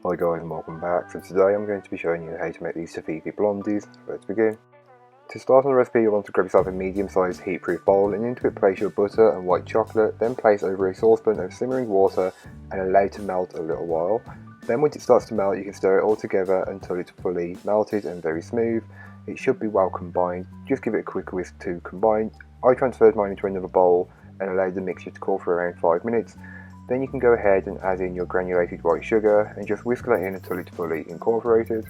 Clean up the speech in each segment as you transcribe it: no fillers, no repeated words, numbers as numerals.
Hi guys and welcome back. So today I'm going to be showing you how to make these Toffifee Blondies. Let's begin. To start on the recipe, you want to grab yourself a medium-sized heat-proof bowl and into it place your butter and white chocolate, then place over a saucepan of simmering water and allow it to melt a little while. Then once it starts to melt, you can stir it all together until it's fully melted and very smooth. It should be well combined. Just give it a quick whisk to combine. I transferred mine into another bowl and allowed the mixture to cool for around 5 minutes. Then you can go ahead and add in your granulated white sugar and just whisk that in until it's fully incorporated.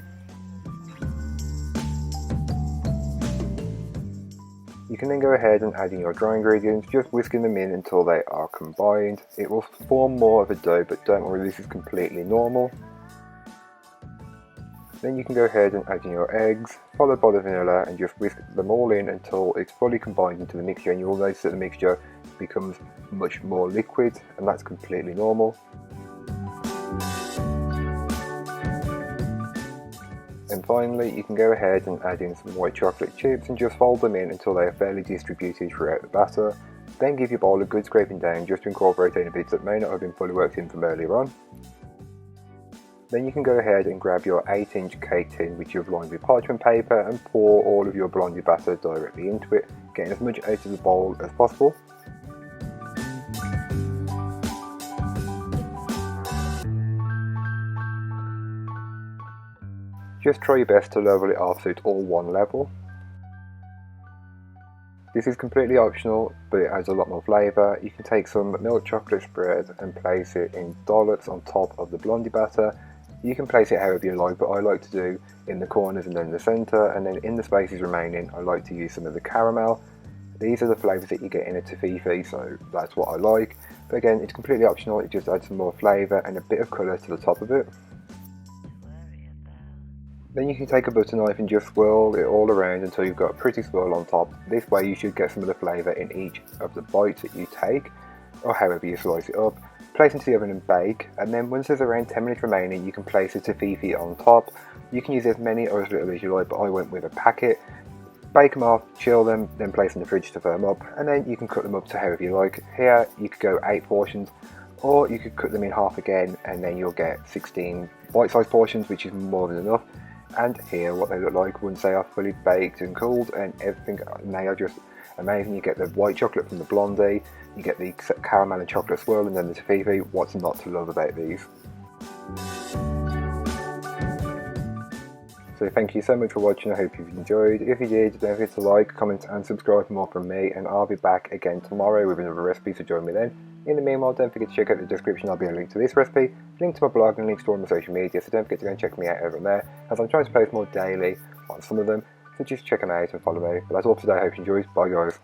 You can then go ahead and add in your dry ingredients, just whisking them in until they are combined. It will form more of a dough, but don't worry, this is completely normal. Then you can go ahead and add in your eggs, followed by the vanilla, and just whisk them all in until it's fully combined into the mixture, and you'll notice that the mixture becomes much more liquid, and that's completely normal. And finally, you can go ahead and add in some white chocolate chips and just fold them in until they are fairly distributed throughout the batter. Then give your bowl a good scraping down just to incorporate any bits that may not have been fully worked in from earlier on. Then you can go ahead and grab your 8-inch cake tin which you've lined with parchment paper and pour all of your blondie batter directly into it, getting as much out of the bowl as possible. Just try your best to level it off so it's all one level. This is completely optional, but it adds a lot more flavour. You can take some milk chocolate spread and place it in dollops on top of the blondie batter. You can place it however you like, but I like to do in the corners and then the centre, and then in the spaces remaining I like to use some of the caramel. These are the flavours that you get in a Toffifee, so that's what I like. But again, it's completely optional, it just adds some more flavour and a bit of colour to the top of it. Then you can take a butter knife and just swirl it all around until you've got a pretty swirl on top. This way you should get some of the flavour in each of the bites that you take, or however you slice it up. Place into the oven and bake, and then once there's around 10 minutes remaining you can place a Toffifee on top. You can use as many or as little as you like, but I went with a packet. Bake them off, chill them, then place in the fridge to firm up, and then you can cut them up to however you like. Here you could go 8 portions, or you could cut them in half again and then you'll get 16 bite-sized portions, which is more than enough. And here what they look like once they are fully baked and cooled, and everything, and they are just amazing. You get the white chocolate from the blondie, you get the caramel and chocolate swirl, and then the Toffifee. What's not to love about these? So thank you so much for watching, I hope you've enjoyed. If you did, don't forget to like, comment and subscribe for more from me, and I'll be back again tomorrow with another recipe, so join me then. In the meanwhile, don't forget to check out the description, there'll be a link to this recipe, link to my blog and links to all my social media, so don't forget to go and check me out over there, as I'm trying to post more daily on some of them, so just check them out and follow me. But that's all for today, I hope you enjoyed, bye guys.